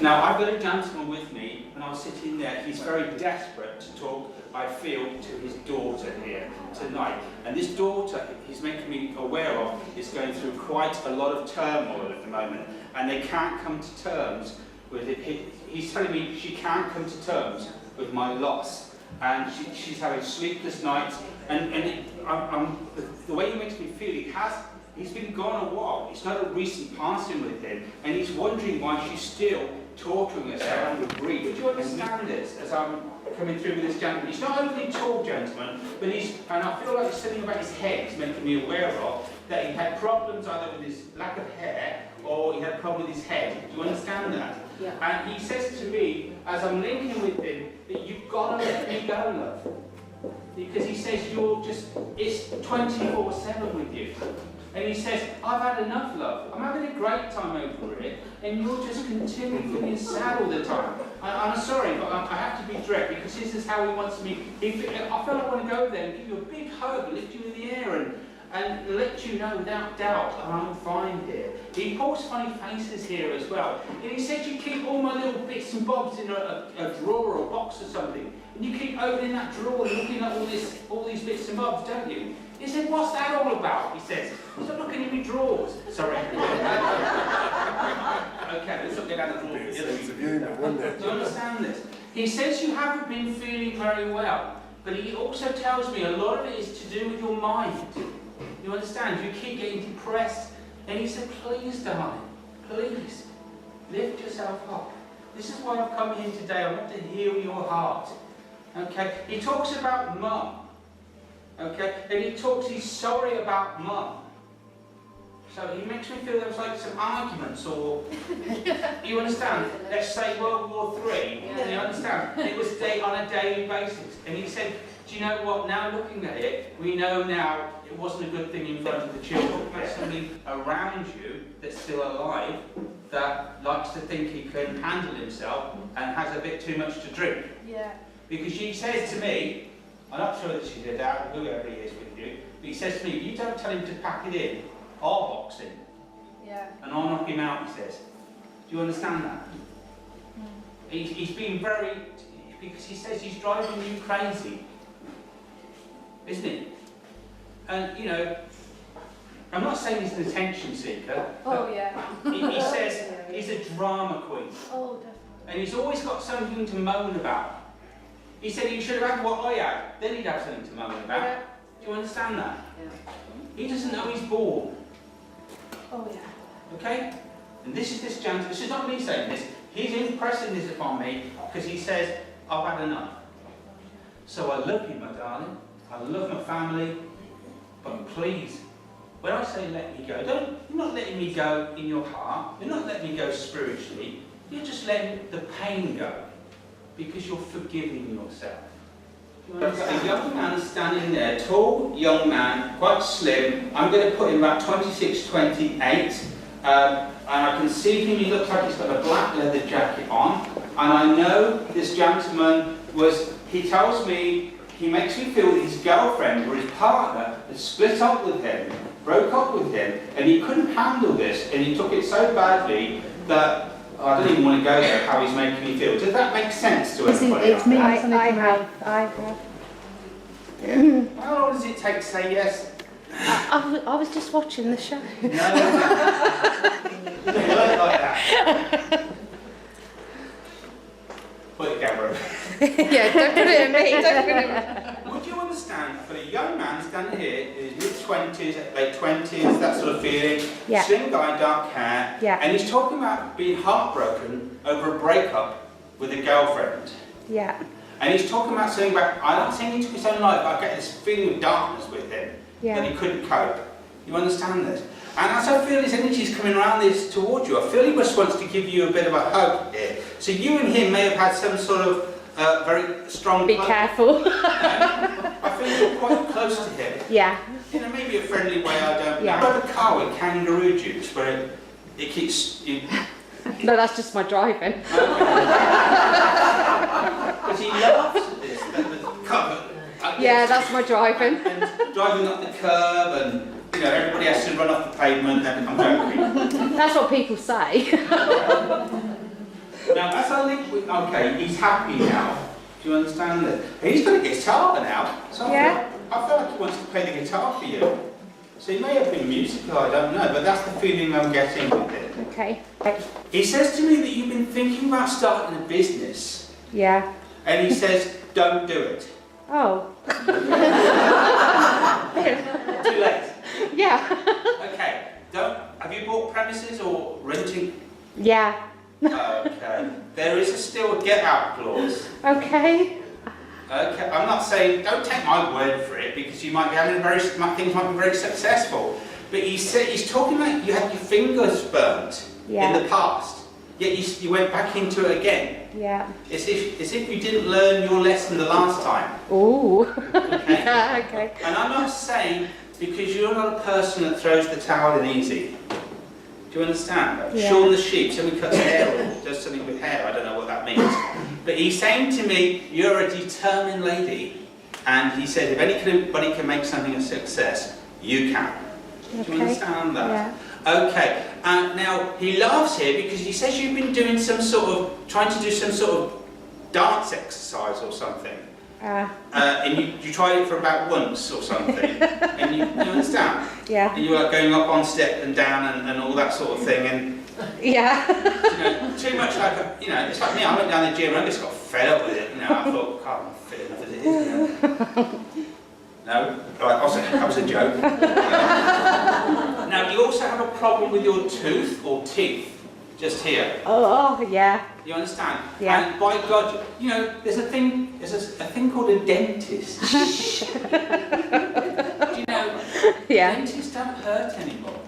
Now, I've got a gentleman with me, and I was sitting there. He's very desperate to talk, I feel, to his daughter here tonight. And this daughter, he's making me aware of, is going through quite a lot of turmoil at the moment, and they can't come to terms with it. He's telling me she can't come to terms with my loss, and she's having sleepless nights. And the way he makes me feel, he's been gone a while. It's not a recent passing with him, and he's wondering why she's still torturing us around the grief. Would you understand this as I'm coming through with this gentleman? He's not only a tall gentleman, but and I feel like something about his head is making me aware of that he had problems either with his lack of hair or he had a problem with his head. Do you understand that? Yeah. And he says to me, as I'm linking with him, that you've got to let me go, love. Because he says it's 24/7 with you. And he says, I've had enough, love. I'm having a great time over it, and you're just continually feeling sad all the time. I'm sorry, but I have to be direct, because this is how he wants me. I feel I want to go there and give you a big hug, lift you in the air, and let you know without doubt I'm fine here. He pulls funny faces here as well. And he said, you keep all my little bits and bobs in a drawer or box or something. And you keep opening that drawer and looking at all these bits and bobs, don't you? He said, what's that all about? He says, stop looking in my drawers. Sorry. Okay, let's not get out of the drawer. Do you understand this? He says you haven't been feeling very well, but he also tells me a lot of it is to do with your mind. You understand? You keep getting depressed. And he said, please, darling, please, lift yourself up. This is why I've come here today. I want to heal your heart. Okay? He talks about mum. Okay? And he's sorry about mum. So he makes me feel there was like some arguments, or, you understand? Let's say World War III, you understand? It was on a daily basis. And he said, do you know what, now looking at it, we know now it wasn't a good thing in front of the children. There's somebody around you that's still alive that likes to think he can handle himself and has a bit too much to drink. Yeah. Because she says to me, I'm not sure that she's a dad, whoever he is with you, but he says to me, if you don't tell him to pack it in, I'll box him. Yeah. And I'll knock him out, he says. Do you understand that? He's been very, because he says he's driving you crazy. Isn't he? And, you know, I'm not saying he's an attention seeker. Oh, yeah. He says he's a drama queen. Oh, definitely. And he's always got something to moan about. He said he should have had what I had, then he'd have something to moan about. Yeah. Do you understand that? Yeah. He doesn't know he's born. Oh, yeah. Okay? And this is this gentleman, this is not me saying this, he's impressing this upon me because he says, I've had enough. So I love you, my darling. I love my family. But please, when I say let me go, you're not letting me go in your heart. You're not letting me go spiritually. You're just letting the pain go. Because you're forgiving yourself. I've got a young man standing there, tall, young man, quite slim. I'm going to put him about 26, 28. And I can see him, he looks like he's got a black leather jacket on. And I know this gentleman he tells me, he makes me feel that his girlfriend or his partner had split up with him, broke up with him, and he couldn't handle this, and he took it so badly that I don't even want to go there, how he's making me feel. Does that make sense to everybody? It's me. I have. How long does it take to say yes? I was just watching the show. No. It doesn't work like that. Put the camera over. Yeah, don't put it in me. Don't put it in me. Would you understand, for a young man standing here, in his mid-20s, late 20s, that sort of feeling, Yeah. slim guy, dark hair, Yeah. and he's talking about being heartbroken over a breakup with a girlfriend. Yeah. And he's talking about something about, I'm not saying he took his own life, but I get this feeling of darkness with him, Yeah. that he couldn't cope. You understand this? And as I feel his energy's coming around this towards you, I feel he just wants to give you a bit of a hug here. So you and him may have had some sort of very strong... Be careful. I feel you're quite close to him. Yeah. In a maybe a friendly way, I don't know. Yeah. I drive a car with kangaroo juice where it keeps... No, that's just my driving. Because he laughs at this, the cover. Yeah, that's my driving. And driving up the curb and, you know, everybody has to run off the pavement and I'm joking. That's what people say. Now, as I link with, okay, he's happy now. Do you understand that? He's got a guitar now. So Yeah. I feel like he wants to play the guitar for you. So he may have been musical, I don't know, but that's the feeling I'm getting with it. Okay. He says to me that you've been thinking about starting a business. Yeah. And he says, don't do it. Oh. Too late. Yeah. Okay. Have you bought premises or renting? Yeah. Okay. There is still a get out clause. Okay. Okay. I'm not saying, don't take my word for it, because you might be having things might be very successful. But he's talking about you had your fingers burnt in the past, yet you went back into it again. Yeah. As if you didn't learn your lesson the last time. Ooh. Okay. Yeah, okay. And I'm not saying because you're not a person that throws the towel in easy. Do you understand? Yeah. Shaun the sheep, somebody cuts hair or does something with hair, I don't know what that means. But he's saying to me, you're a determined lady. And he said, if anybody can make something a success, you can. Okay. Do you understand that? Yeah. Okay. Now, he laughs here because he says you've been doing trying to do some sort of dance exercise or something. And you tried it for about once or something. And you understand? Yeah. And you were like going up on step and down and all that sort of thing. And Yeah. too much like it's like me. I went down the gym and I just got fed up with it. I thought, God, I'm fit enough as it is. No, right, that was a joke. Now, you also have a problem with your tooth or teeth, just here. Oh, yeah. You understand? Yeah. And by God, there's a thing called a dentist. Do you know? Yeah. Dentists don't hurt anymore.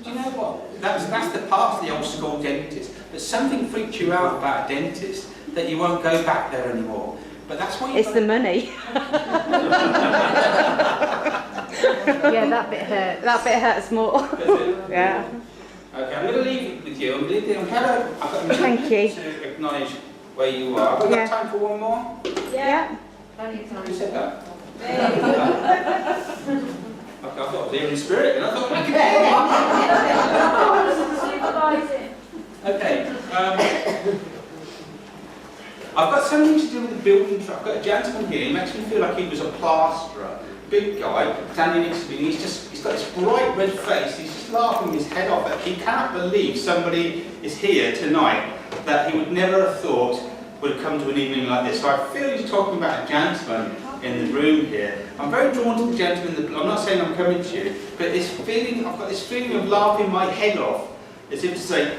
Do you know what? That's the past, the old school dentist. But something freaked you out about a dentist that you won't go back there anymore. But that's why It's the money. Yeah, that bit hurt. That bit hurts more. Yeah. Okay, I'm going to leave it with you. I've got a minute Thank you. to acknowledge where you are. Have we got time for one more? Yeah. Who said that? Okay, I thought I was here in spirit, and I thought, okay. I've got something to do with the building. I've got a gentleman here. He makes me feel like he was a plasterer. Big guy, standing next to me. He's got this bright red face. He's just laughing his head off. He cannot believe somebody is here tonight that he would never have thought would have come to an evening like this. So I feel he's talking about a gentleman in the room here. I'm very drawn to the gentleman. I'm not saying I'm coming to you, but I've got this feeling of laughing my head off, as if to say,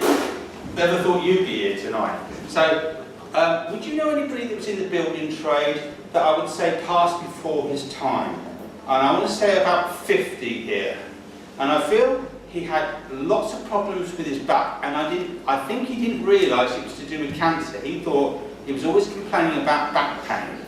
never thought you'd be here tonight. So, would you know anybody that was in the building trade that I would say passed before his time? And I want to say about 50 here. And I feel he had lots of problems with his back, and I think he didn't realise it was to do with cancer. He thought he was always complaining about back pain.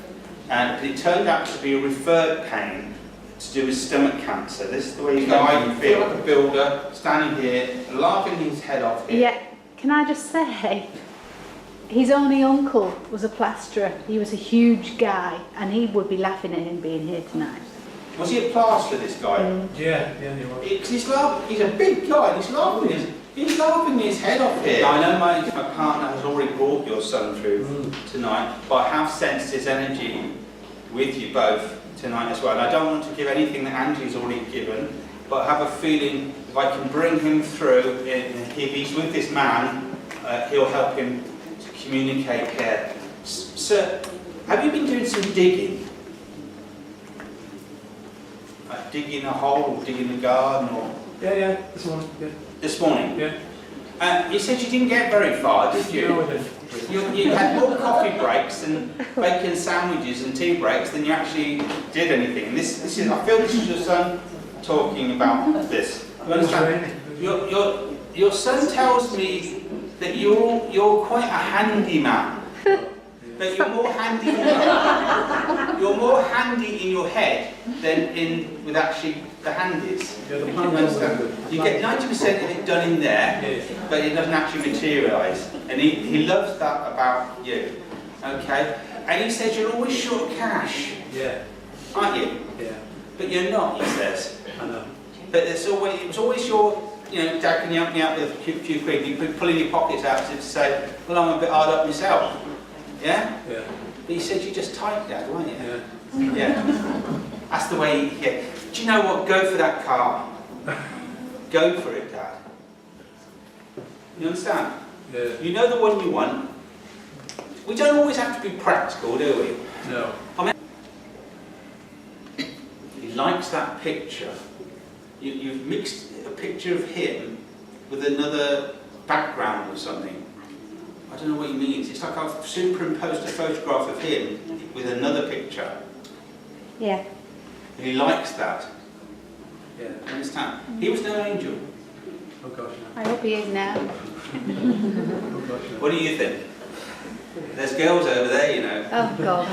But it turned out to be a referred pain to do with stomach cancer. This is the way you feel like a builder, standing here, laughing his head off here. Yeah, can I just say, his only uncle was a plasterer. He was a huge guy, and he would be laughing at him being here tonight. Was he a plasterer, this guy? Yeah, he was. He's a big guy, and he's laughing his head off here. I know my partner has already brought your son through tonight, but I have sensed his energy with you both tonight as well. And I don't want to give anything that Angie's already given, but I have a feeling if I can bring him through, if he's with this man, he'll help him to communicate here. Sir, have you been doing some digging? Like digging a hole or digging a garden or... Yeah, this one, yeah. This morning? Yeah. You said you didn't get very far, did you? No, I didn't. You had more coffee breaks and bacon sandwiches and tea breaks than you actually did anything. And this is, I feel this is your son talking about this. You understand? Your son tells me that you're quite a handy man. But you're more handy in your head than with actually the handies. Yeah, the plan was you get 90% of it done in there, but it doesn't actually materialise. And he loves that about you. Okay? And he says you're always short of cash. Yeah. Aren't you? Yeah. But you're not, he says. I know. But it was always your you know, Dad, can you help me out with a few quid? You put pulling your pockets out as if to say, well, I'm a bit hard up myself. Yeah? Yeah. But you said you just typed, Dad, weren't you? Yeah. Yeah. That's the way, yeah. Do you know what? Go for that car. Go for it, Dad. You understand? Yeah. You know the one you want. We don't always have to be practical, do we? No. I mean, he likes that picture. You've mixed a picture of him with another background or something. I don't know what he means. It's like I've superimposed a photograph of him with another picture. Yeah. And he likes that. Yeah. You understand? He was no angel. Oh gosh, no. I hope he is now. Oh gosh, no. What do you think? There's girls over there, you know. Oh God.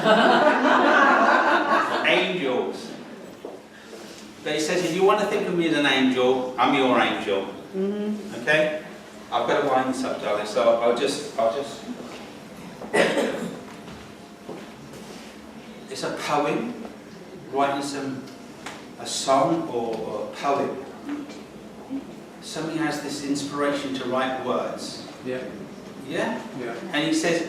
Angels. But he says, if you want to think of me as an angel, I'm your angel. Mm-hmm. Okay? I've got to wind this up, darling, so I'll just... It's a poem, writing a song or a poem. Somebody has this inspiration to write words. Yeah. Yeah? Yeah. And he says,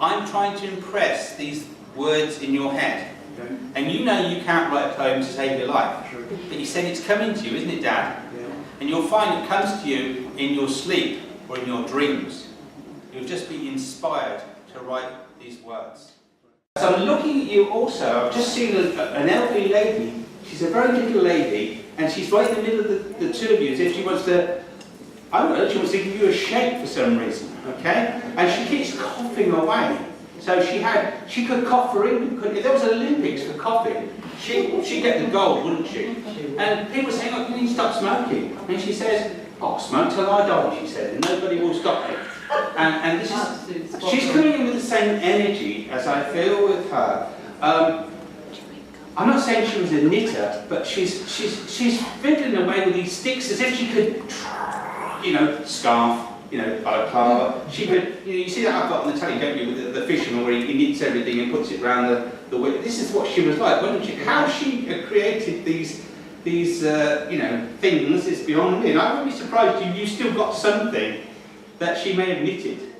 I'm trying to impress these words in your head. Okay. And you know you can't write a poem to save your life. True. But he said it's coming to you, isn't it, Dad? Yeah. And you'll find it comes to you in your sleep or in your dreams. You'll just be inspired to write these words. So I'm looking at you also. I've just seen an elderly lady. She's a very little lady, and she's right in the middle of the two of you, as if she wants to, I don't know, she wants to give you a shake for some reason, okay? And she keeps coughing away. So she could cough for England. If there was an Olympics for coughing, she'd get the gold, wouldn't she? And people saying, oh, you need to stop smoking. And she says, oh, smoke till I die, she said, and nobody will stop me. And this is, she's coming in with the same energy as I feel with her. I'm not saying she was a knitter, but she's fiddling away with these sticks as if she could, you know, scarf, you know, balaclava. She could, you know, you see that I've got on the telly, don't you, with the fisherman where he knits everything and puts it around the wick. This is what she was like, wasn't she? How she created these you know, things is beyond me. And I wouldn't be surprised if you still got something that she may have knitted.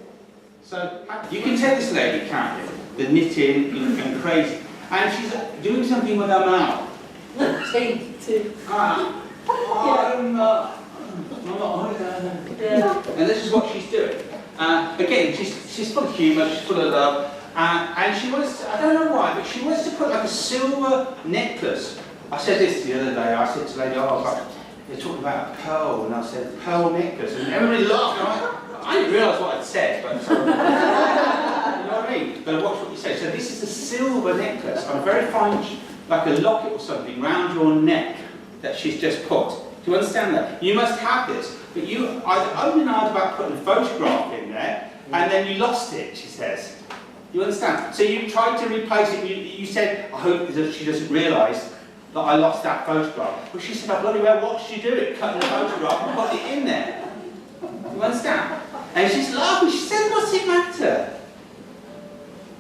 So you can tell this lady, can't you? The knitting and crazy. And she's doing something with her mouth. And this is what she's doing. Again, she's full of humour, she's full of love. And she wants to, I don't know why, but she wants to put like a silver necklace. I said this the other day, I said to the lady, oh, like, they're talking about a pearl, and I said, pearl necklace, and everybody laughed. And I didn't realise what I'd said, but you know what I mean? But watch what you say. So this is a silver necklace on a very fine, like a locket or something, round your neck that she's just put. Do you understand that? You must have this, but you only know about putting a photograph in there, and then you lost it, she says. You understand? So you tried to replace it, you said, I hope that she doesn't realise that I lost that photograph. But she said, I bloody well watched you do it, cutting the photograph and put it in there. You understand? And she's laughing, she said, what's it matter?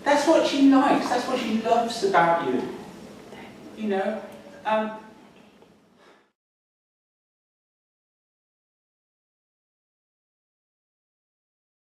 That's what she likes, that's what she loves about you. You know?